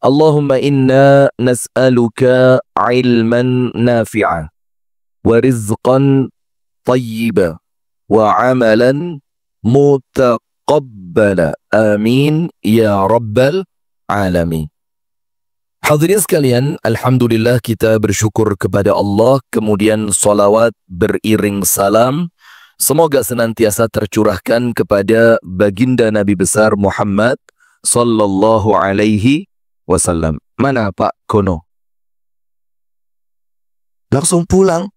Allahumma inna nas'aluka ilman nafi'a wa rizqan tayyiba wa amalan mutaqabbala. Amin ya rabbal alamin. Hadirin sekalian, alhamdulillah kita bersyukur kepada Allah, kemudian salawat beriring salam semoga senantiasa tercurahkan kepada baginda Nabi besar Muhammad sallallahu alaihi wasallam. Mana Pak Kono? Langsung pulang.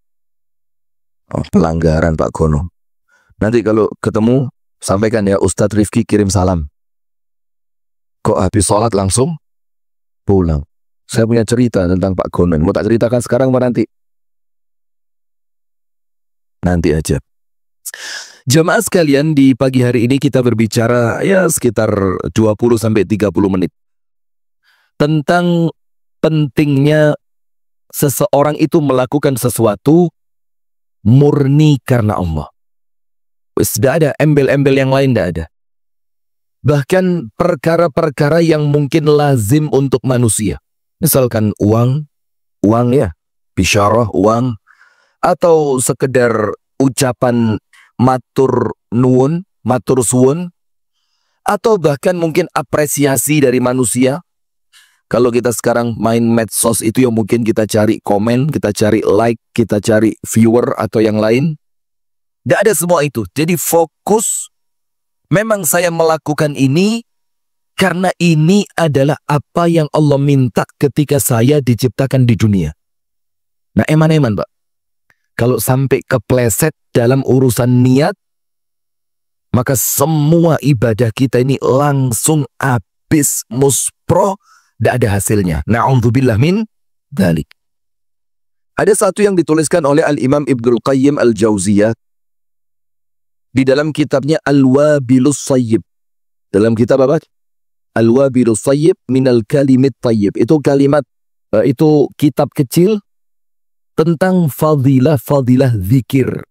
Oh, pelanggaran Pak Kono. Nanti kalau ketemu sampaikan ya, Ustadz Rifki kirim salam. Kok habis sholat langsung pulang? Saya punya cerita tentang Pak Gonon. Mau tak ceritakan sekarang apa nanti? Nanti aja. Jamaah sekalian, di pagi hari ini kita berbicara ya sekitar 20-30 menit tentang pentingnya seseorang itu melakukan sesuatu murni karena Allah. Tidak ada embel-embel yang lain, tidak ada. Bahkan perkara-perkara yang mungkin lazim untuk manusia. Misalkan uang ya, bisyarah uang, atau sekedar ucapan matur nuwun, matur suwun, atau bahkan mungkin apresiasi dari manusia. Kalau kita sekarang main medsos itu yang mungkin kita cari komen, kita cari like, kita cari viewer atau yang lain. Tidak ada semua itu. Jadi fokus, memang saya melakukan ini karena ini adalah apa yang Allah minta ketika saya diciptakan di dunia. Nah, eman-eman Pak. Kalau sampai kepleset dalam urusan niat, maka semua ibadah kita ini langsung habis muspro, tidak ada hasilnya. Na'udzubillah min dzalik. Ada satu yang dituliskan oleh Al-Imam Ibnul Qayyim Al-Jauziyah di dalam kitabnya Al-Wabilus Sayyib. Dalam kitab apa? Al-Wabilus Sayyib minal kalimit tayyib. Itu kalimat, itu kitab kecil tentang fadilah-fadilah zikir.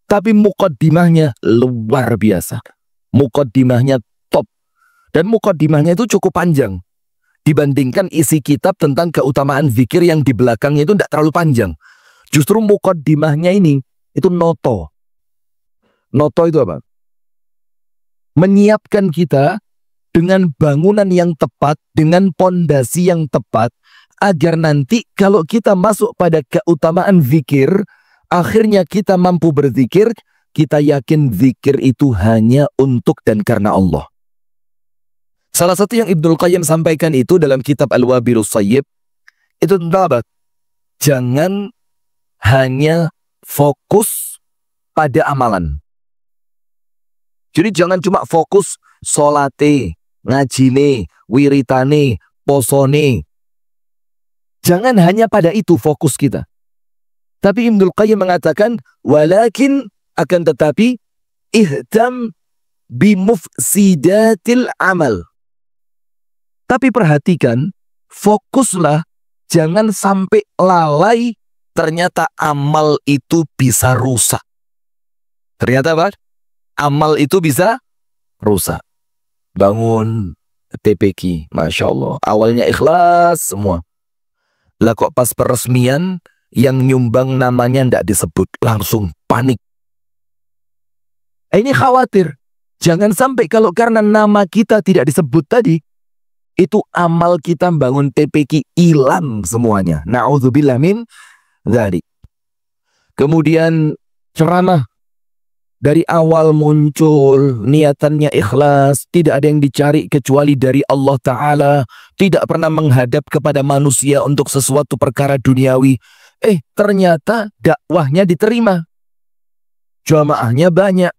Tapi mukaddimahnya luar biasa. Mukaddimahnya top. Dan mukaddimahnya itu cukup panjang. Dibandingkan isi kitab tentang keutamaan zikir yang di belakangnya itu tidak terlalu panjang. Justru mukaddimahnya ini, itu noto. Noto itu apa? Menyiapkan kita dengan bangunan yang tepat, dengan pondasi yang tepat, agar nanti kalau kita masuk pada keutamaan zikir, akhirnya kita mampu berzikir, kita yakin zikir itu hanya untuk dan karena Allah. Salah satu yang Ibnul Qayyim sampaikan itu dalam kitab Al-Wabilus Sayyib, itu tentang apa? Jangan hanya fokus pada amalan. Jadi jangan cuma fokus solate, ngajine, wiritane, posone. Jangan hanya pada itu fokus kita. Tapi Ibnul Qayyim mengatakan, walakin akan tetapi ihdam bimufsidatil amal. Tapi perhatikan, fokuslah, jangan sampai lalai, ternyata amal itu bisa rusak. Ternyata apa? Amal itu bisa rusak. Bangun TPQ, Masya Allah. Awalnya ikhlas semua. Lah kok pas peresmian, yang nyumbang namanya tidak disebut, langsung panik. Ini khawatir. Jangan sampai kalau karena nama kita tidak disebut tadi, itu amal kita bangun TPQ hilang semuanya. Na'udzubillah min dzalik. Kemudian ceramah. Dari awal muncul, niatannya ikhlas, tidak ada yang dicari kecuali dari Allah Ta'ala, tidak pernah menghadap kepada manusia untuk sesuatu perkara duniawi. Ternyata dakwahnya diterima. Jamaahnya banyak,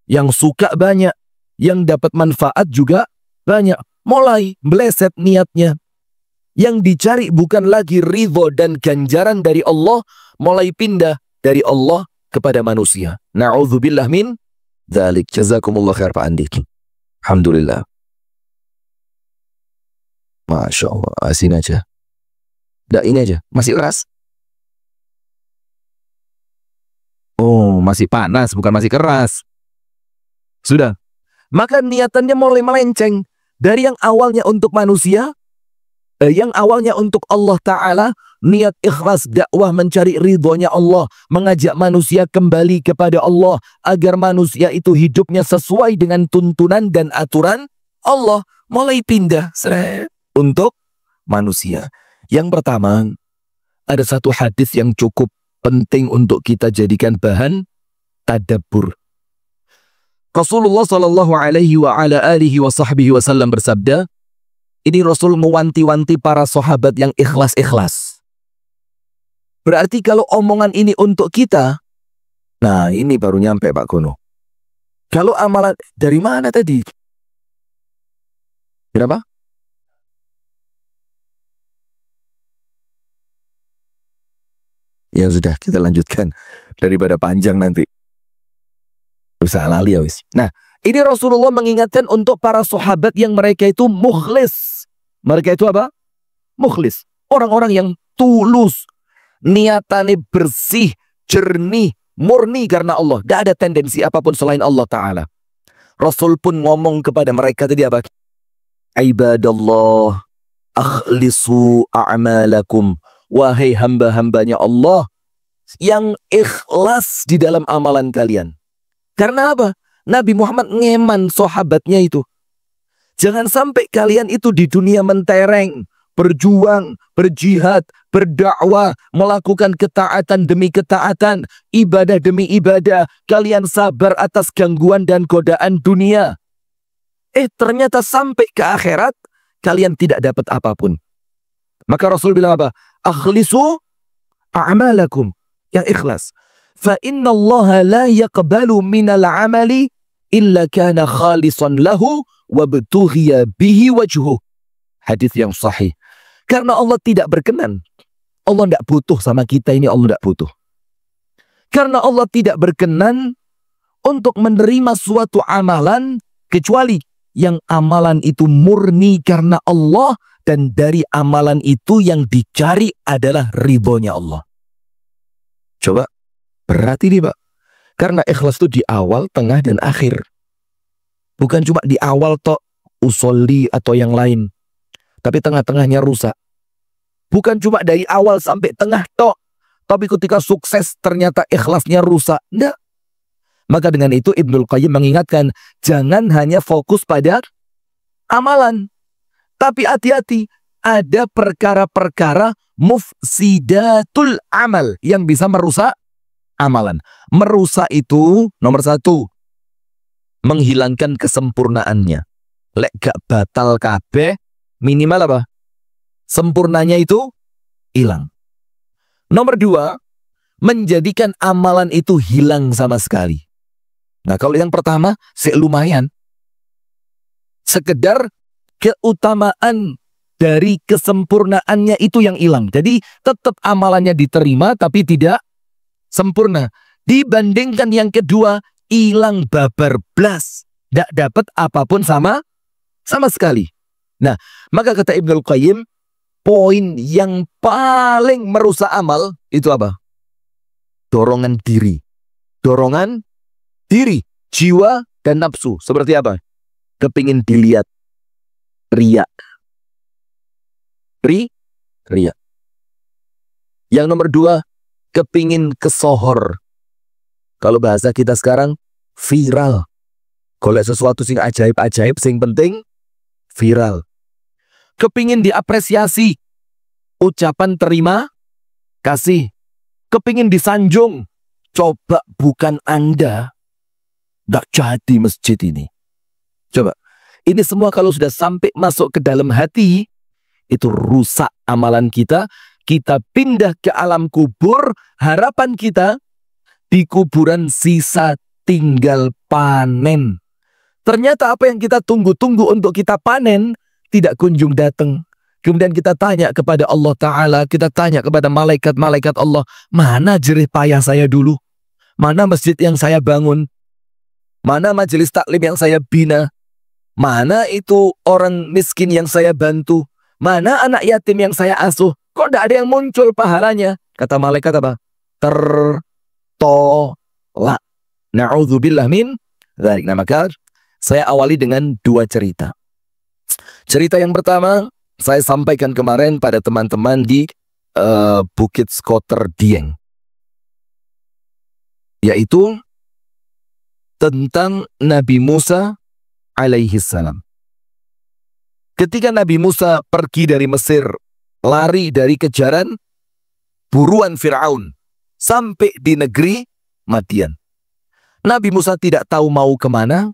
yang suka banyak, yang dapat manfaat juga banyak. Mulai meleset niatnya. Yang dicari bukan lagi ridho dan ganjaran dari Allah, mulai pindah dari Allah kepada manusia. Na'udzubillah min dzalik. Jazakumullah khair Pak Andi. Alhamdulillah. Masya Allah. Asin aja. Dah ini aja. Masih keras? Oh, masih panas, bukan masih keras. Sudah. Maka niatannya mulai melenceng. Dari yang awalnya untuk manusia, yang awalnya untuk Allah Ta'ala, niat ikhlas dakwah mencari ridhonya Allah, mengajak manusia kembali kepada Allah, agar manusia itu hidupnya sesuai dengan tuntunan dan aturan Allah, mulai pindah untuk manusia. Yang pertama, ada satu hadis yang cukup penting untuk kita jadikan bahan tadabbur. Rasulullah Shallallahu Alaihi Wasallam bersabda, ini Rasul mewanti-wanti para sahabat yang ikhlas-ikhlas. Berarti kalau omongan ini untuk kita, nah ini baru nyampe Pak Gono. Kalau amalan dari mana tadi? Kenapa? Ya sudah, kita lanjutkan daripada panjang nanti. Bisa lali ya wis. Nah, ini Rasulullah mengingatkan untuk para sahabat yang mereka itu mukhlis. Mereka itu apa? Mukhlis. Orang-orang yang tulus. Niatannya bersih, jernih, murni karena Allah. Tidak ada tendensi apapun selain Allah Ta'ala. Rasul pun ngomong kepada mereka tadi apa? Ibadallah, akhlisu a'malakum. Wahai hamba-hambanya Allah yang ikhlas di dalam amalan kalian. Karena apa? Nabi Muhammad ngeman sahabatnya itu. Jangan sampai kalian itu di dunia mentereng, berjuang, berjihad, berdakwah, melakukan ketaatan demi ketaatan, ibadah demi ibadah. Kalian sabar atas gangguan dan godaan dunia. Ternyata sampai ke akhirat, kalian tidak dapat apapun. Maka Rasul bilang apa? Akhlisu a'malakum. Yang ikhlas. فَإِنَّ اللَّهَ لَا يَقْبَلُ مِنَ الْعَمَلِ إِلَّا كَانَ خَالِصًا لَهُ وَابْتُغِيَ بِهِ وَجْهُهُ. Hadis yang sahih. Karena Allah tidak berkenan. Allah tidak butuh sama kita ini, Allah tidak butuh. Karena Allah tidak berkenan untuk menerima suatu amalan kecuali yang amalan itu murni karena Allah, dan dari amalan itu yang dicari adalah ridhonya Allah. Coba berarti nih Pak, karena ikhlas itu di awal, tengah, dan akhir. Bukan cuma di awal tok, usolli atau yang lain. Tapi tengah-tengahnya rusak. Bukan cuma dari awal sampai tengah tok. Tapi ketika sukses ternyata ikhlasnya rusak. Enggak. Maka dengan itu Ibnul Qayyim mengingatkan, jangan hanya fokus pada amalan. Tapi hati-hati, ada perkara-perkara mufsidatul amal yang bisa merusak amalan. Merusak itu nomor satu, menghilangkan kesempurnaannya. Lek gak batal kabeh, minimal apa? Sempurnanya itu hilang. Nomor dua, menjadikan amalan itu hilang sama sekali. Nah kalau yang pertama, lumayan. Sekedar keutamaan dari kesempurnaannya itu yang hilang. Jadi tetap amalannya diterima tapi tidak sempurna. Dibandingkan yang kedua, hilang babar blas. Tidak dapat apapun sama sekali. Nah, maka kata Ibnul Qayyim, poin yang paling merusak amal itu apa? Dorongan diri. Dorongan diri, jiwa dan nafsu. Seperti apa? Kepingin dilihat. Riya. Riya. Yang nomor dua, kepingin kesohor. Kalau bahasa kita sekarang, viral. Kalau sesuatu sing ajaib-ajaib, sing penting, viral. Kepingin diapresiasi. Ucapan terima kasih. Kepingin disanjung. Coba bukan Anda, nggak jadi masjid ini. Coba. Ini semua kalau sudah sampai masuk ke dalam hati, itu rusak amalan kita. Kita pindah ke alam kubur, harapan kita di kuburan sisa tinggal panen. Ternyata apa yang kita tunggu-tunggu untuk kita panen, tidak kunjung datang. Kemudian kita tanya kepada Allah Ta'ala, kita tanya kepada malaikat-malaikat Allah, mana jerih payah saya dulu? Mana masjid yang saya bangun? Mana majelis taklim yang saya bina? Mana itu orang miskin yang saya bantu? Mana anak yatim yang saya asuh? Kok tidak ada yang muncul pahalanya? Kata malaikat apa? Tertolak. Na'udzubillah min dzalik. Nah, maka saya awali dengan dua cerita. Cerita yang pertama saya sampaikan kemarin pada teman-teman di Bukit Skoter Dieng, yaitu tentang Nabi Musa alaihi salam. Ketika Nabi Musa pergi dari Mesir, lari dari kejaran buruan Fir'aun, sampai di negeri Madian. Nabi Musa tidak tahu mau kemana,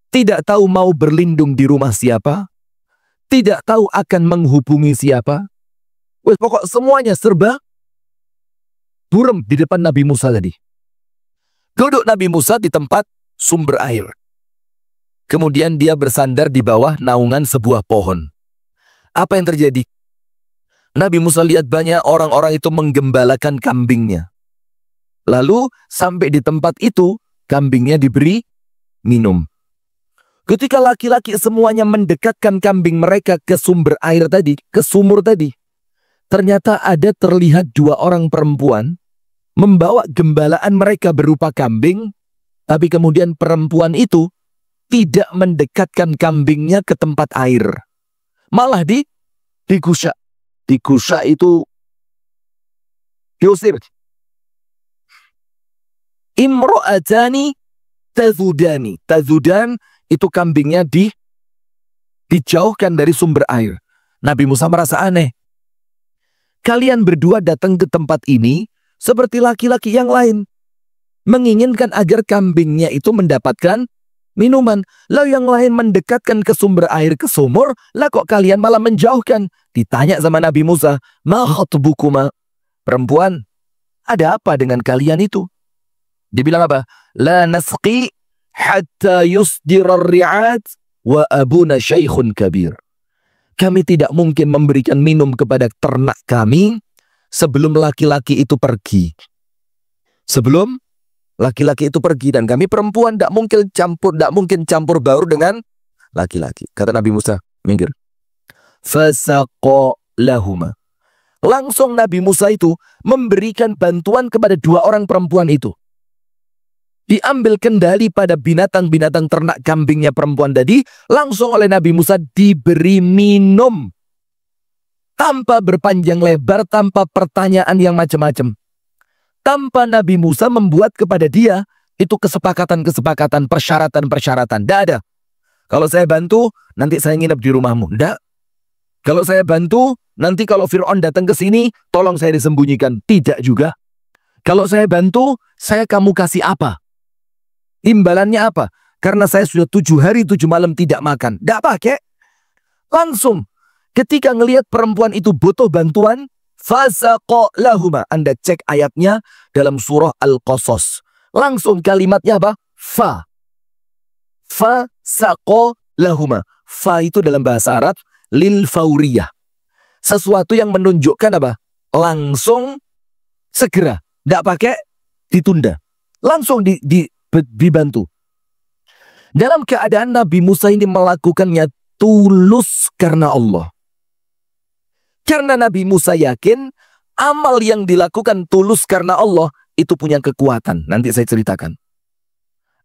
tidak tahu mau berlindung di rumah siapa, tidak tahu akan menghubungi siapa. Wes, pokok semuanya serba buram di depan Nabi Musa tadi. Duduk Nabi Musa di tempat sumber air. Kemudian dia bersandar di bawah naungan sebuah pohon. Apa yang terjadi? Nabi Musa lihat banyak orang-orang itu menggembalakan kambingnya. Lalu sampai di tempat itu, kambingnya diberi minum. Ketika laki-laki semuanya mendekatkan kambing mereka ke sumber air tadi, ke sumur tadi, ternyata ada terlihat dua orang perempuan membawa gembalaan mereka berupa kambing, tapi kemudian perempuan itu tidak mendekatkan kambingnya ke tempat air. Malah digusak. Digusak itu diusir. Imro'atani tazudani. Tazudan itu kambingnya dijauhkan dari sumber air. Nabi Musa merasa aneh. Kalian berdua datang ke tempat ini seperti laki-laki yang lain, menginginkan agar kambingnya itu mendapatkan minuman. Lalu yang lain mendekatkan ke sumber air, ke sumur, lah kok kalian malah menjauhkan? Ditanya sama Nabi Musa, ma khatbukuma? Perempuan, ada apa dengan kalian itu? Dibilang apa? La nasqi hatta yusdirar ri'at wa abuna syaikhun kabir. Kami tidak mungkin memberikan minum kepada ternak kami sebelum laki-laki itu pergi. Sebelum laki-laki itu pergi, dan kami perempuan tidak mungkin campur baur dengan laki-laki. Kata Nabi Musa, minggir. Fasaqo lahuma. Langsung Nabi Musa itu memberikan bantuan kepada dua orang perempuan itu. Diambil kendali pada binatang-binatang ternak kambingnya perempuan tadi, langsung oleh Nabi Musa diberi minum. Tanpa berpanjang lebar, tanpa pertanyaan yang macam-macam. Tanpa Nabi Musa membuat kepada dia itu kesepakatan-kesepakatan, persyaratan-persyaratan. Tidak ada. Kalau saya bantu, nanti saya nginep di rumahmu. Tidak. Kalau saya bantu, nanti kalau Fir'aun datang ke sini, tolong saya disembunyikan. Tidak juga. Kalau saya bantu, kamu kasih apa? Imbalannya apa? Karena saya sudah 7 hari 7 malam tidak makan. Tidak pakai. Langsung. Ketika ngelihat perempuan itu butuh bantuan, fasaqo lahuma. Anda cek ayatnya dalam surah Al-Qasas. Langsung kalimatnya apa? Fa. Fasaqo lahuma. Fa itu dalam bahasa Arab lil fauriyah. Sesuatu yang menunjukkan apa? Langsung, segera. Tidak pakai ditunda. Langsung dibantu. Dalam keadaan Nabi Musa ini melakukannya tulus karena Allah. Karena Nabi Musa yakin amal yang dilakukan tulus karena Allah itu punya kekuatan. Nanti saya ceritakan.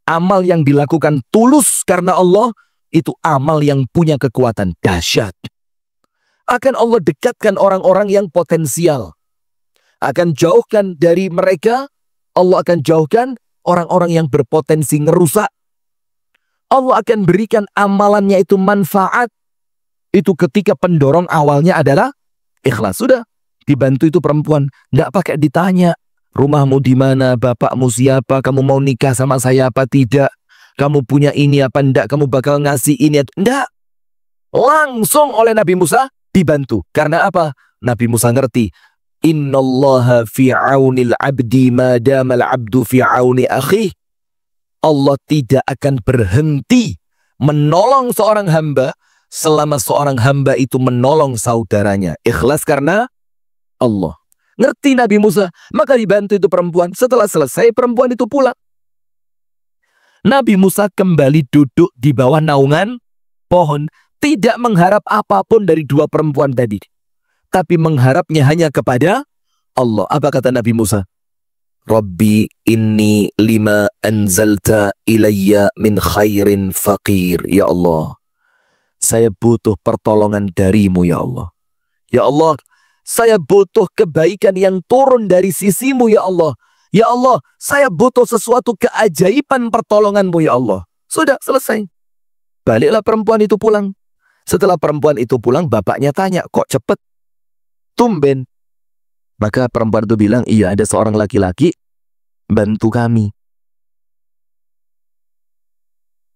Amal yang dilakukan tulus karena Allah itu amal yang punya kekuatan dahsyat. Akan Allah dekatkan orang-orang yang potensial. Akan jauhkan dari mereka, Allah akan jauhkan orang-orang yang berpotensi ngerusak. Allah akan berikan amalannya itu manfaat. Itu ketika pendorong awalnya adalah ikhlas. Sudah dibantu itu perempuan. Tidak pakai ditanya, rumahmu di mana, bapakmu siapa, kamu mau nikah sama saya apa tidak, kamu punya ini apa enggak, kamu bakal ngasih ini atau enggak. Langsung oleh Nabi Musa dibantu. Karena apa? Nabi Musa ngerti. Innallaha fi aunil abdi madamal abdu fi auni akhi. Allah tidak akan berhenti menolong seorang hamba selama seorang hamba itu menolong saudaranya. Ikhlas karena Allah. Ngerti Nabi Musa, maka dibantu itu perempuan. Setelah selesai, perempuan itu pulang. Nabi Musa kembali duduk di bawah naungan pohon, tidak mengharap apapun dari dua perempuan tadi. Tapi mengharapnya hanya kepada Allah. Apa kata Nabi Musa? Rabbi inni lima anzalta ilayya min khairin faqir. Ya Allah, saya butuh pertolongan darimu ya Allah. Ya Allah, saya butuh kebaikan yang turun dari sisimu ya Allah. Ya Allah, saya butuh sesuatu keajaiban pertolonganmu ya Allah. Sudah selesai. Baliklah perempuan itu pulang. Setelah perempuan itu pulang, bapaknya tanya, kok cepet? Tumben. Maka perempuan itu bilang, iya ada seorang laki-laki bantu kami.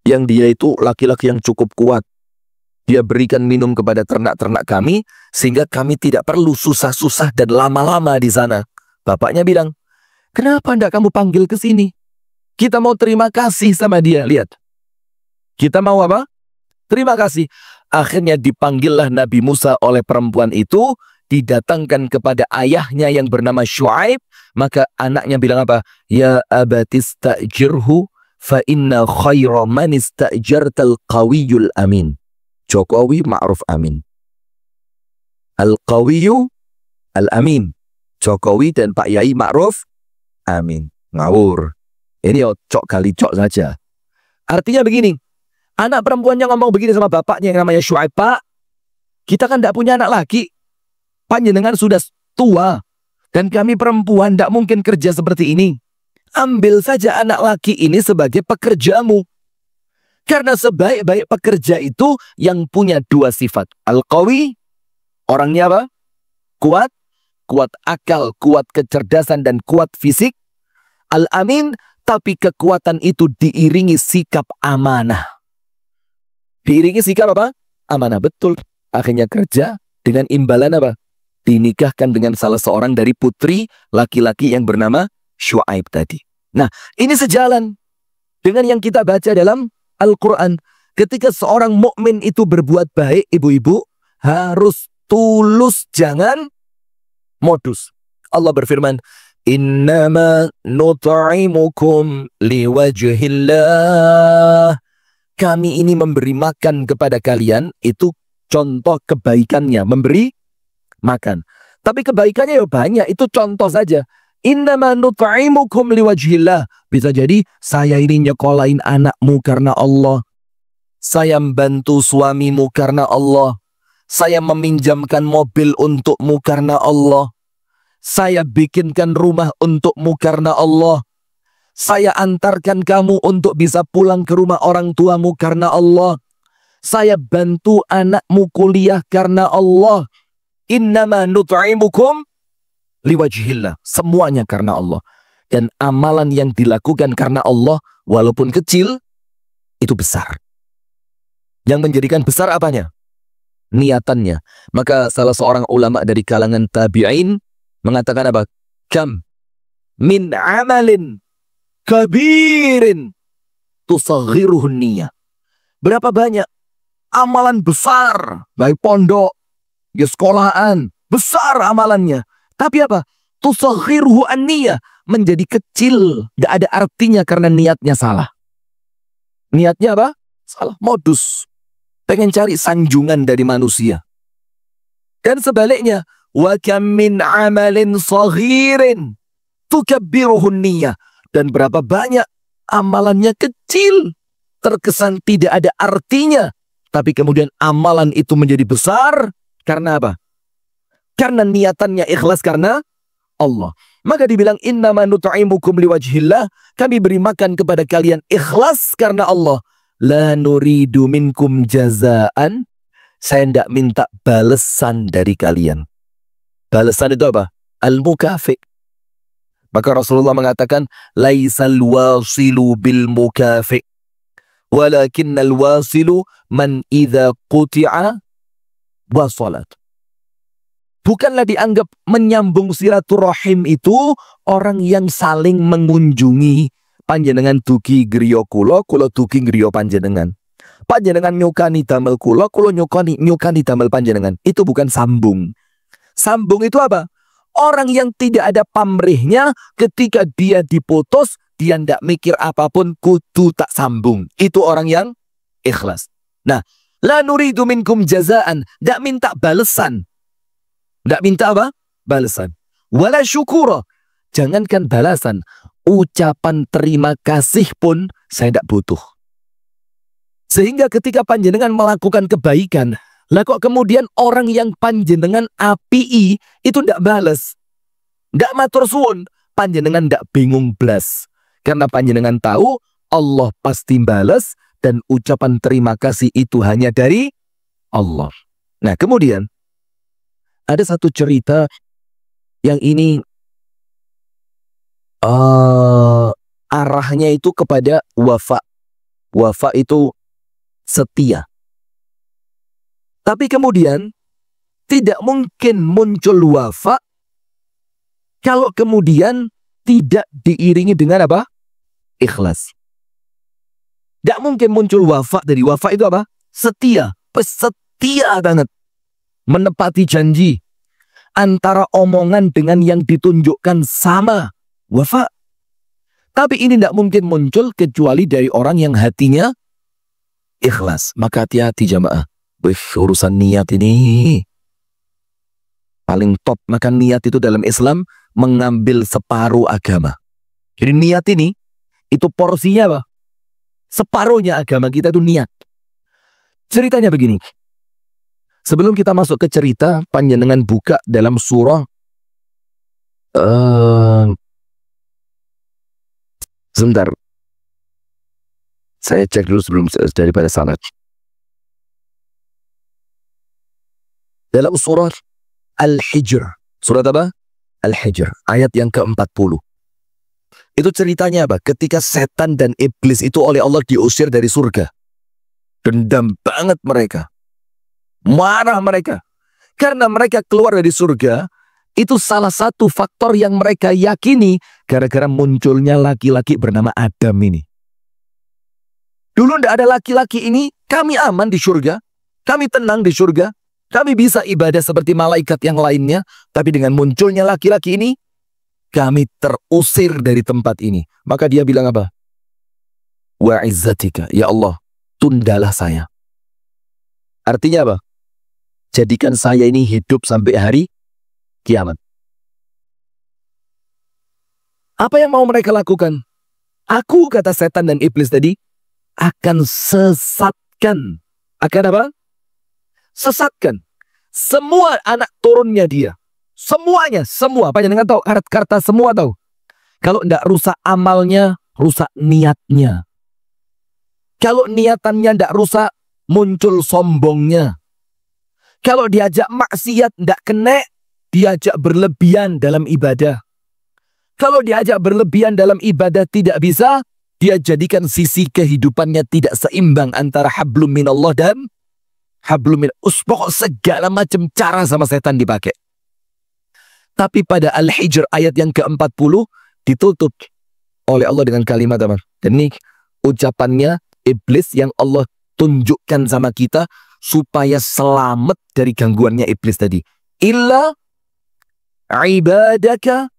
Yang dia itu laki-laki yang cukup kuat. Dia berikan minum kepada ternak-ternak kami, sehingga kami tidak perlu susah-susah dan lama-lama di sana. Bapaknya bilang, kenapa tidak kamu panggil ke sini? Kita mau terima kasih sama dia. Lihat. Kita mau apa? Terima kasih. Akhirnya dipanggillah Nabi Musa oleh perempuan itu, didatangkan kepada ayahnya yang bernama Syuaib. Maka anaknya bilang apa? Ya abatistajirhu fa inna khaira man istajartal qawiyul amin. Jokowi ma'ruf amin. Al-Qawiyu Al-Amin. Jokowi dan Pak Yai ma'ruf amin. Ngawur. Ini cok kali cok saja. Artinya begini. Anak perempuannya ngomong begini sama bapaknya yang namanya Syuaib. Pak, kita kan tidak punya anak laki. Panjenengan sudah tua. Dan kami perempuan tidak mungkin kerja seperti ini. Ambil saja anak laki ini sebagai pekerjamu. Karena sebaik-baik pekerja itu yang punya dua sifat. Al-Qawi, orangnya apa? Kuat, kuat akal, kuat kecerdasan, dan kuat fisik. Al-Amin, tapi kekuatan itu diiringi sikap amanah. Diiringi sikap apa? Amanah, betul. Akhirnya kerja dengan imbalan apa? Dinikahkan dengan salah seorang dari putri laki-laki yang bernama Syuaib tadi. Nah, ini sejalan dengan yang kita baca dalam Al-Quran. Ketika seorang mukmin itu berbuat baik, ibu-ibu, harus tulus, jangan modus. Allah berfirman, Innama nut'imukum liwajhillah. Kami ini memberi makan kepada kalian, itu contoh kebaikannya, memberi makan. Tapi kebaikannya ya banyak, itu contoh saja. Innama nut'imukum liwajhillah. Bisa jadi saya ini nyekolahin anakmu karena Allah. Saya membantu suamimu karena Allah. Saya meminjamkan mobil untukmu karena Allah. Saya bikinkan rumah untukmu karena Allah. Saya antarkan kamu untuk bisa pulang ke rumah orang tuamu karena Allah. Saya bantu anakmu kuliah karena Allah. Innama nut'imukum liwajhillah. Semuanya karena Allah. Dan amalan yang dilakukan karena Allah, walaupun kecil, itu besar. Yang menjadikan besar apanya? Niatannya. Maka salah seorang ulama dari kalangan tabi'in mengatakan apa? Kam min amalin kabirin tusaghiruhun niyah. Berapa banyak amalan besar, baik pondok, ya sekolahan, besar amalannya. Tapi apa? Tusaghiruhu an-niyah, menjadi kecil, tidak ada artinya karena niatnya salah. Niatnya apa? Salah, modus. Pengen cari sanjungan dari manusia. Dan sebaliknya, wa kam min amalin saghirin tukabbiruhun niyah. Dan berapa banyak amalannya kecil, terkesan tidak ada artinya, tapi kemudian amalan itu menjadi besar karena apa? Karena niatannya ikhlas karena Allah. Maka dibilang innama nut'imukum liwajhillah, kami beri makan kepada kalian ikhlas karena Allah. La nuridu minkum jazaan, saya tidak minta balesan dari kalian. Balesan itu apa? Al-mukafi. Maka Rasulullah mengatakan, laisal wasilu bil mukafi, walakinnal wasilu man idza quti'a wasalat. Bukanlah dianggap menyambung silaturahim itu orang yang saling mengunjungi. Panjenengan dugi griya kula, kula dugi griya panjenengan. Panjenengan nyukani damel kula, kula nyukani damel panjenengan. Itu bukan sambung. Sambung itu apa? Orang yang tidak ada pamrihnya, ketika dia diputus, dia tidak mikir apapun, kudu tak sambung. Itu orang yang ikhlas. Nah, la nuridu minkum jazaan, tidak minta balesan. Tidak minta apa? Balasan. Wala syukura. Jangankan balasan, ucapan terima kasih pun saya tidak butuh. Sehingga ketika panjenengan melakukan kebaikan, lah kok kemudian orang yang panjenengan apii itu ndak bales, ndak matur suwun, panjenengan ndak bingung blas. Karena panjenengan tahu Allah pasti bales dan ucapan terima kasih itu hanya dari Allah. Nah, kemudian ada satu cerita yang ini arahnya itu kepada wafa. Wafa itu setia. Tapi kemudian tidak mungkin muncul wafa kalau kemudian tidak diiringi dengan apa? Ikhlas. Tidak mungkin muncul wafa. Dari wafa itu apa? Setia. Setia banget. Menepati janji. Antara omongan dengan yang ditunjukkan sama. Wafa. Tapi ini tidak mungkin muncul kecuali dari orang yang hatinya ikhlas. Maka hati-hati jamaah. Urusan niat ini paling top. Maka niat itu dalam Islam mengambil separuh agama. Jadi niat ini itu porsinya apa? Separuhnya agama kita itu niat. Ceritanya begini. Sebelum kita masuk ke cerita, panjenengan buka dalam surah sebentar. Saya cek dulu sebelum daripada sanad. Dalam surah Al-Hijr. Surat apa? Al-Hijr. Ayat yang ke-40. Itu ceritanya apa? Ketika setan dan iblis itu oleh Allah diusir dari surga. Dendam banget mereka. Marah mereka. Karena mereka keluar dari surga, itu salah satu faktor yang mereka yakini gara-gara munculnya laki-laki bernama Adam ini. Dulu tidak ada laki-laki ini, kami aman di surga. Kami tenang di surga. Kami bisa ibadah seperti malaikat yang lainnya. Tapi dengan munculnya laki-laki ini, kami terusir dari tempat ini. Maka dia bilang apa? Wa izzatika, ya Allah, tundalah saya. Artinya apa? Jadikan saya ini hidup sampai hari kiamat. Apa yang mau mereka lakukan? Aku, kata setan dan iblis tadi, akan sesatkan. Akan apa? Sesatkan semua anak turunnya dia. Semuanya, semua. Apa yang tahu? Kata semua tahu. Kalau tidak rusak amalnya, rusak niatnya. Kalau niatannya tidak rusak, muncul sombongnya. Kalau diajak maksiat tidak kena, diajak berlebihan dalam ibadah. Kalau diajak berlebihan dalam ibadah tidak bisa, dia jadikan sisi kehidupannya tidak seimbang antara hablum minallah dan hablum min usbok, segala macam cara sama setan dipakai. Tapi pada Al-Hijr ayat yang ke-40 ditutup oleh Allah dengan kalimat apa? Dan ini ucapannya iblis yang Allah tunjukkan sama kita supaya selamat dari gangguannya iblis tadi. Illa ibadaka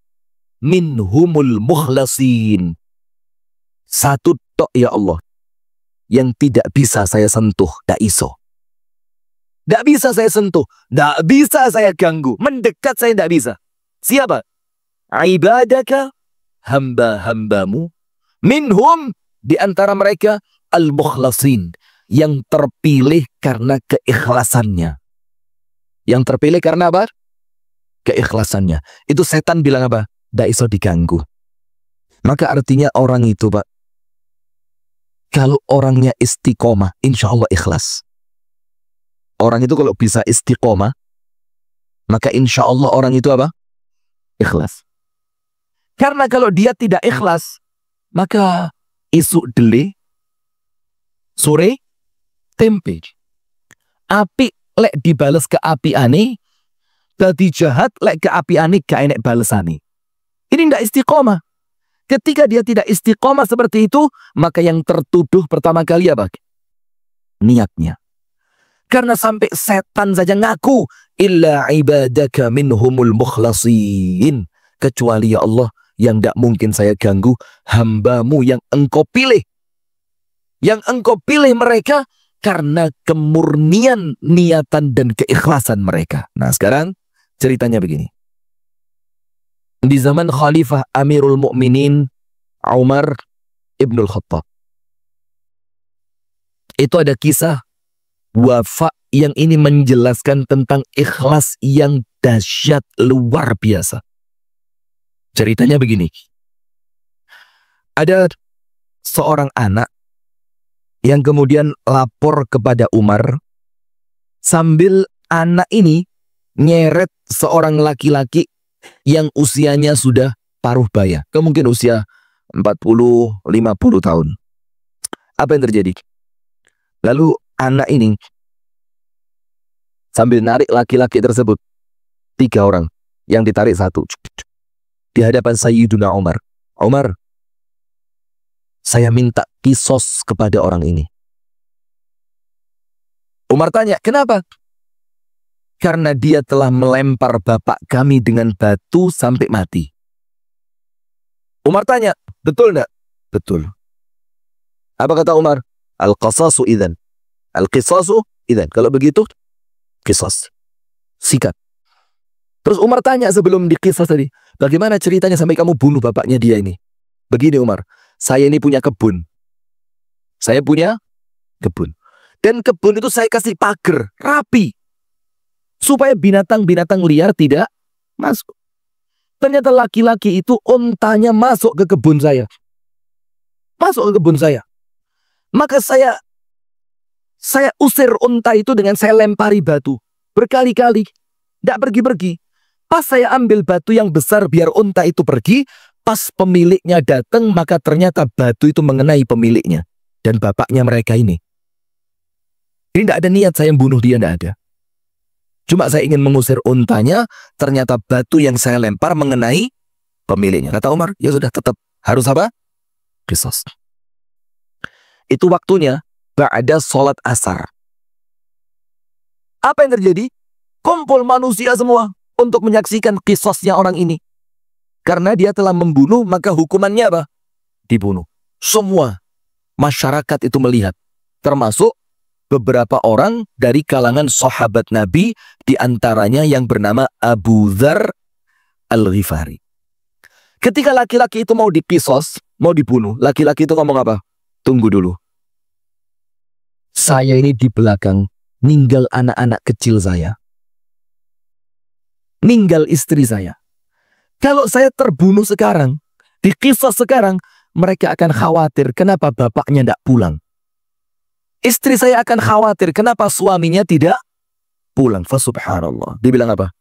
minhumul mukhlasin. Satu tok ya Allah yang tidak bisa saya sentuh, tak iso. Tidak bisa saya sentuh, tidak bisa saya ganggu, mendekat saya tidak bisa. Siapa? Ibadaka, hamba-hambamu, minhum, di antara mereka, al-mukhlasin, yang terpilih karena keikhlasannya. Yang terpilih karena apa? Keikhlasannya. Itu setan bilang apa? Tidak iso diganggu. Maka artinya orang itu, Pak, kalau orangnya istiqomah, insya Allah ikhlas. Orang itu kalau bisa istiqomah, maka insya Allah orang itu apa? Ikhlas. Karena kalau dia tidak ikhlas, maka isu dele, sore, tempe. Api lek dibales ke api aneh, tadi jahat lek ke api aneh gak enek balesane. Ini tidak istiqomah. Ketika dia tidak istiqomah seperti itu, maka yang tertuduh pertama kali apa? Niatnya. Karena sampai setan saja ngaku illa ibadaka minhumul mukhlasin, kecuali ya Allah yang tidak mungkin saya ganggu, hambamu yang engkau pilih. Yang engkau pilih mereka karena kemurnian niatan dan keikhlasan mereka. Nah sekarang ceritanya begini. Di zaman Khalifah Amirul Mukminin Umar ibnul Khattab, Itu ada kisah Wafa yang ini menjelaskan tentang ikhlas yang dahsyat luar biasa. Ceritanya begini. Ada seorang anak yang kemudian lapor kepada Umar sambil anak ini nyeret seorang laki-laki yang usianya sudah paruh baya. Mungkin usia 40-50 tahun. Apa yang terjadi? Lalu anak ini sambil narik laki-laki tersebut, 3 orang yang ditarik satu di hadapan Sayyiduna Umar. Umar, saya minta kisos kepada orang ini. Umar tanya, kenapa? Karena dia telah melempar bapak kami dengan batu sampai mati. Umar tanya, betul enggak? Betul. Apa kata Umar? Al-qasasu idzan. Al-qisasu idzan. Kalau begitu, qisas. Sikat. Terus Umar tanya sebelum dikisas tadi, bagaimana ceritanya sampai kamu bunuh bapaknya dia ini? Begini Umar, saya ini punya kebun. Saya punya kebun. Dan kebun itu saya kasih pagar, rapi. Supaya binatang-binatang liar tidak masuk. Ternyata laki-laki itu ontanya masuk ke kebun saya. Masuk ke kebun saya. Maka saya usir unta itu dengan saya lempari batu. Berkali-kali. Tidak pergi-pergi. Pas saya ambil batu yang besar biar unta itu pergi. Pas pemiliknya datang, maka ternyata batu itu mengenai pemiliknya. Dan bapaknya mereka ini. Ini tidak ada niat saya membunuh dia, tidak ada. Cuma saya ingin mengusir untanya, ternyata batu yang saya lempar mengenai pemiliknya. Kata Umar, ya sudah tetap harus apa? Qisas. Itu waktunya ba'da sholat asar. Apa yang terjadi? Kumpul manusia semua untuk menyaksikan qisasnya orang ini. Karena dia telah membunuh, maka hukumannya apa? Dibunuh. Semua masyarakat itu melihat. Termasuk beberapa orang dari kalangan sahabat Nabi, diantaranya yang bernama Abu Dzar Al-Ghifari. Ketika laki-laki itu mau dikisos, mau dibunuh, laki-laki itu ngomong apa? Tunggu dulu. Saya ini di belakang, ninggal anak-anak kecil saya. Ninggal istri saya. Kalau saya terbunuh sekarang, dikisos sekarang, mereka akan khawatir kenapa bapaknya tidak pulang. Istri saya akan khawatir kenapa suaminya tidak pulang. Fasubhanallah. Dia bilang apa?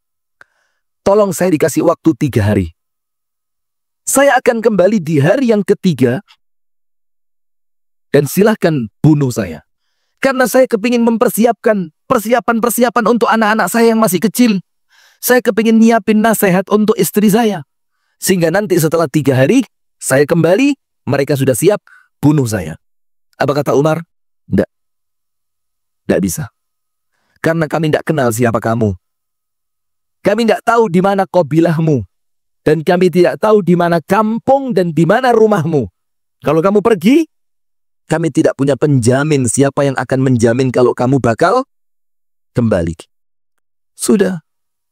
Tolong saya dikasih waktu 3 hari. Saya akan kembali di hari yang ketiga dan silahkan bunuh saya. Karena saya kepingin mempersiapkan persiapan untuk anak-anak saya yang masih kecil. Saya kepingin nyiapin nasihat untuk istri saya. Sehingga nanti setelah 3 hari, saya kembali, mereka sudah siap bunuh saya. Apa kata Umar? Tidak. Tidak bisa. Karena kami tidak kenal siapa kamu. Kami tidak tahu di mana qabilahmu. Dan kami tidak tahu di mana kampung dan di mana rumahmu. Kalau kamu pergi, kami tidak punya penjamin siapa yang akan menjamin kalau kamu bakal kembali. Sudah.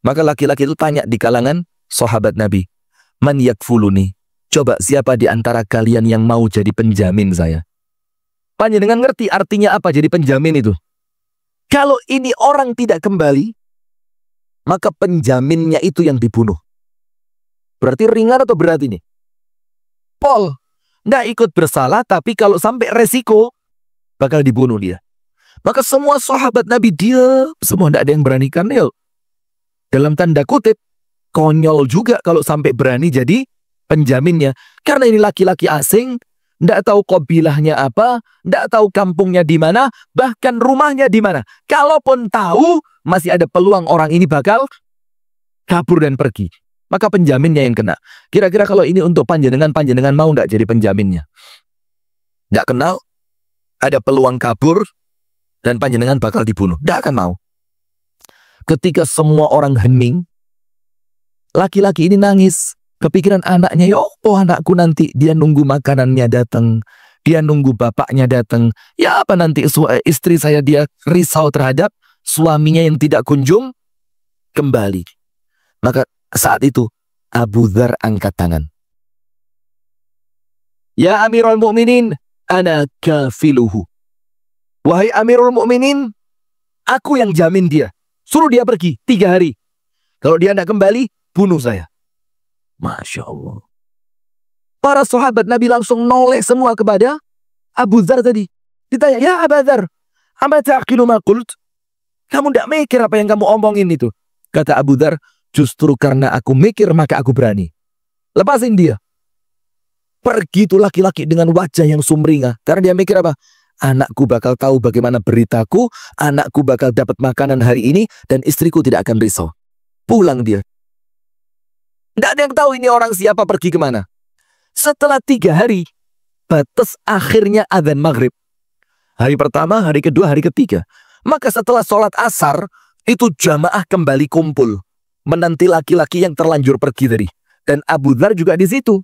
Maka laki-laki itu tanya di kalangan sahabat Nabi. Man yakfuluni. Coba siapa di antara kalian yang mau jadi penjamin saya? Panjenengan ngerti artinya apa jadi penjamin itu? Kalau ini orang tidak kembali, maka penjaminnya itu yang dibunuh. Berarti ringan atau berat ini? Pol, nggak ikut bersalah, tapi kalau sampai resiko, bakal dibunuh dia. Maka semua sahabat Nabi dia, semua nggak ada yang beranikan. Yuk. Dalam tanda kutip, konyol juga kalau sampai berani jadi penjaminnya. Karena ini laki-laki asing, nggak tahu qabilahnya apa, nggak tahu kampungnya di mana, bahkan rumahnya di mana. Kalaupun tahu, masih ada peluang orang ini bakal kabur dan pergi. Maka penjaminnya yang kena. Kira-kira kalau ini untuk panjenengan mau nggak jadi penjaminnya? Nggak kenal, ada peluang kabur, dan panjenengan bakal dibunuh. Nggak akan mau. Ketika semua orang hening, laki-laki ini nangis. Kepikiran anaknya, ya oh anakku nanti dia nunggu makanannya datang. Dia nunggu bapaknya datang. Ya apa nanti istri saya dia risau terhadap suaminya yang tidak kunjung kembali. Maka saat itu Abu Dzar angkat tangan. Ya Amirul Mukminin, ana kafiluhu. Wahai Amirul Mukminin, aku yang jamin dia. Suruh dia pergi 3 hari. Kalau dia tidak kembali, bunuh saya. Masya Allah. Para sahabat Nabi langsung noleh semua kepada Abu Dzar tadi. Ditanya, ya Abu Dzar, ama ta'qilu ma qult? Kamu tidak mikir apa yang kamu omongin itu? Kata Abu Dzar, justru karena aku mikir maka aku berani. Lepasin dia. Pergi itu laki-laki dengan wajah yang sumringah. Karena dia mikir apa? Anakku bakal tahu bagaimana beritaku, anakku bakal dapat makanan hari ini, dan istriku tidak akan risau. Pulang dia. Tidak ada yang tahu ini orang siapa, pergi kemana. Setelah 3 hari, batas akhirnya adzan maghrib. Hari pertama, hari kedua, hari ketiga. Maka setelah sholat asar, itu jamaah kembali kumpul. Menanti laki-laki yang terlanjur pergi tadi. Dan Abu Dzar juga di situ.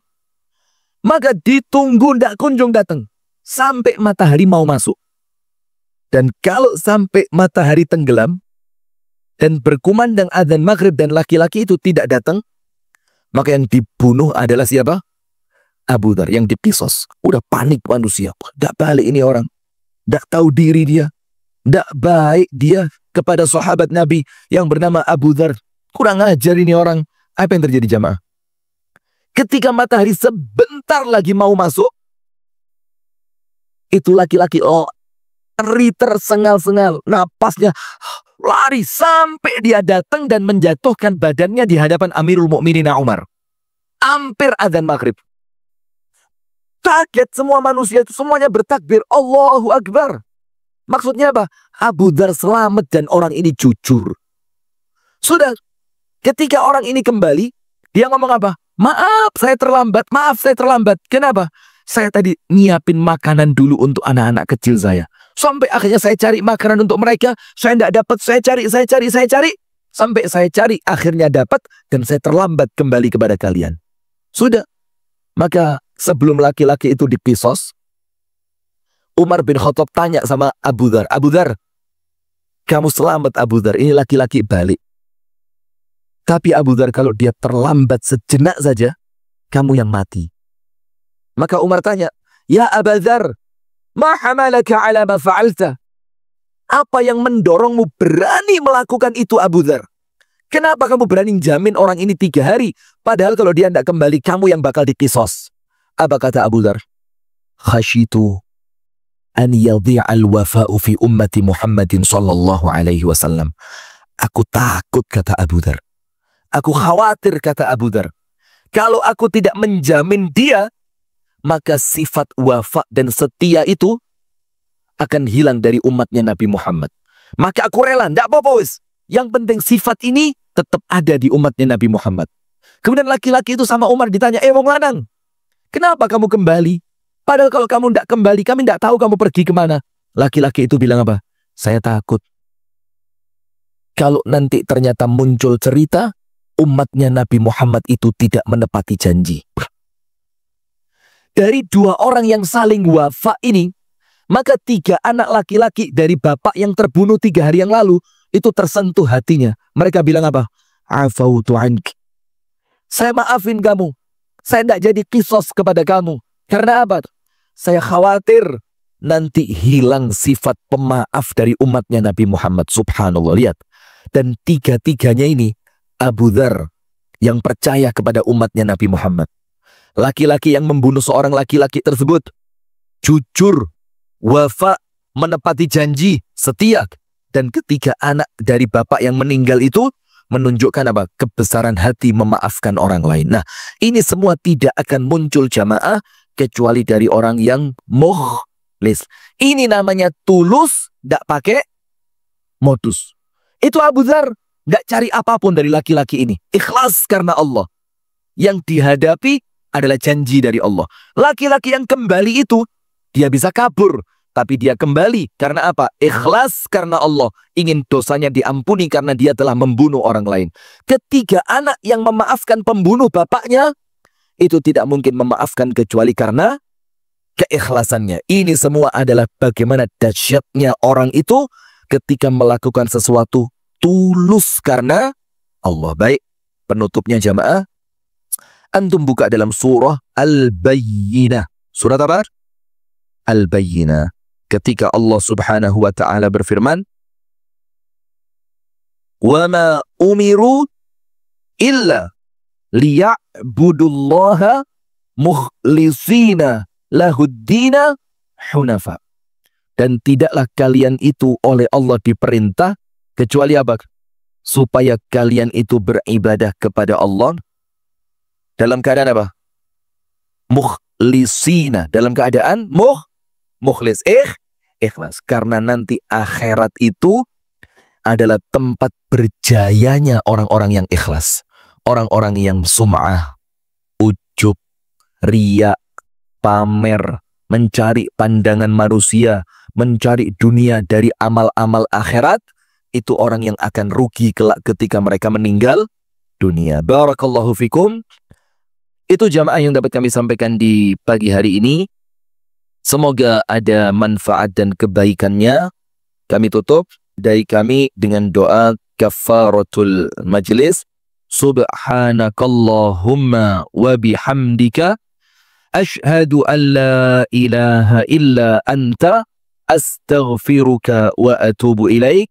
Maka ditunggu tidak kunjung datang. Sampai matahari mau masuk. Dan kalau sampai matahari tenggelam, dan berkumandang adzan maghrib dan laki-laki itu tidak datang, maka yang dibunuh adalah siapa? Abu Dzar, yang dikisos. Udah panik manusia. Tidak balik ini orang. Tidak tahu diri dia. Tidak baik dia kepada sahabat Nabi yang bernama Abu Dzar. Kurang ajar ini orang. Apa yang terjadi jamaah? Ketika matahari sebentar lagi mau masuk, itu laki-laki lari tersengal-sengal. Napasnya lari sampai dia datang dan menjatuhkan badannya di hadapan Amirul Mukminin Umar. Hampir adzan maghrib. Kaget semua manusia itu, semuanya bertakbir, Allahu Akbar. Maksudnya apa? Abu Dzar selamat dan orang ini jujur. Sudah, ketika orang ini kembali, dia ngomong apa? Maaf saya terlambat, maaf saya terlambat. Kenapa? Saya tadi nyiapin makanan dulu untuk anak-anak kecil saya. Sampai akhirnya saya cari makanan untuk mereka, saya tidak dapat, saya cari. Sampai saya cari, akhirnya dapat, dan saya terlambat kembali kepada kalian. Sudah. Maka sebelum laki-laki itu dikisos, Umar bin Khattab tanya sama Abu Dzar, Abu Dzar, kamu selamat Abu Dzar, ini laki-laki balik. Tapi Abu Dzar kalau dia terlambat sejenak saja, kamu yang mati. Maka Umar tanya, ya Abu Dzar, ma hamalaka ala ma fa'alta? Apa yang mendorongmu berani melakukan itu Abu Dzar? Kenapa kamu berani jamin orang ini 3 hari? Padahal kalau dia tidak kembali, kamu yang bakal dikisos. Apa kata Abu Dzar? Khasyitu an yadhi'al wafa'u fi ummati Muhammadin sallallahu alaihi wasallam. Aku takut, kata Abu Dzar. Aku khawatir, kata Abu Dzar. Kalau aku tidak menjamin dia, maka sifat wafa dan setia itu akan hilang dari umatnya Nabi Muhammad. Maka aku rela, tidak apa-apa wis. Yang penting sifat ini tetap ada di umatnya Nabi Muhammad. Kemudian laki-laki itu sama Umar ditanya, wong lanang, kenapa kamu kembali? Padahal kalau kamu tidak kembali, kami tidak tahu kamu pergi kemana. Laki-laki itu bilang apa? Saya takut. Kalau nanti ternyata muncul cerita, umatnya Nabi Muhammad itu tidak menepati janji. Dari 2 orang yang saling wafa ini, maka 3 anak laki-laki dari bapak yang terbunuh 3 hari yang lalu, itu tersentuh hatinya. Mereka bilang apa? Afautu anki. Saya maafin kamu. Saya tidak jadi kisos kepada kamu. Karena apa? Saya khawatir nanti hilang sifat pemaaf dari umatnya Nabi Muhammad. Subhanallah, lihat. Dan 3-tiganya ini Abu Dzar yang percaya kepada umatnya Nabi Muhammad. Laki-laki yang membunuh seorang laki-laki tersebut jujur, wafa, menepati janji, setia. Dan 3 anak dari bapak yang meninggal itu menunjukkan apa? Kebesaran hati memaafkan orang lain. Nah, ini semua tidak akan muncul jamaah kecuali dari orang yang mukhlis. Ini namanya tulus, tidak pakai modus. Itu Abu Dzar tidak cari apapun dari laki-laki ini. Ikhlas karena Allah. Yang dihadapi adalah janji dari Allah. Laki-laki yang kembali itu, dia bisa kabur. Tapi dia kembali karena apa? Ikhlas karena Allah. Ingin dosanya diampuni karena dia telah membunuh orang lain. 3 anak yang memaafkan pembunuh bapaknya, itu tidak mungkin memaafkan kecuali karena keikhlasannya. Ini semua adalah bagaimana dahsyatnya orang itu ketika melakukan sesuatu tulus karena Allah. Baik, penutupnya jamaah. Antum buka dalam surah Al-Bayyinah. Surat apa? Al-Bayyinah. ketika Allah Subhanahu wa taala berfirman, "Wa ma umiru illa liya'budullaha mukhlishina lahuddina hunafa." Dan tidaklah kalian itu oleh Allah diperintah kecuali apa? Supaya kalian itu beribadah kepada Allah dalam keadaan apa? Mukhlisina, dalam keadaan mukhlis, ikhlas. Karena nanti akhirat itu adalah tempat berjayanya orang-orang yang ikhlas. Orang-orang yang sum'ah, ujub, riya, pamer, mencari pandangan manusia, mencari dunia dari amal-amal akhirat, itu orang yang akan rugi kelak ketika mereka meninggal dunia. Barakallahu fikum. Itu jamaah yang dapat kami sampaikan di pagi hari ini. Semoga ada manfaat dan kebaikannya. Kami tutup dari kami dengan doa kafaratul majlis. Subhanakallahumma wa bihamdika ashhadu an la ilaha illa anta astaghfiruka wa atubu ilaik.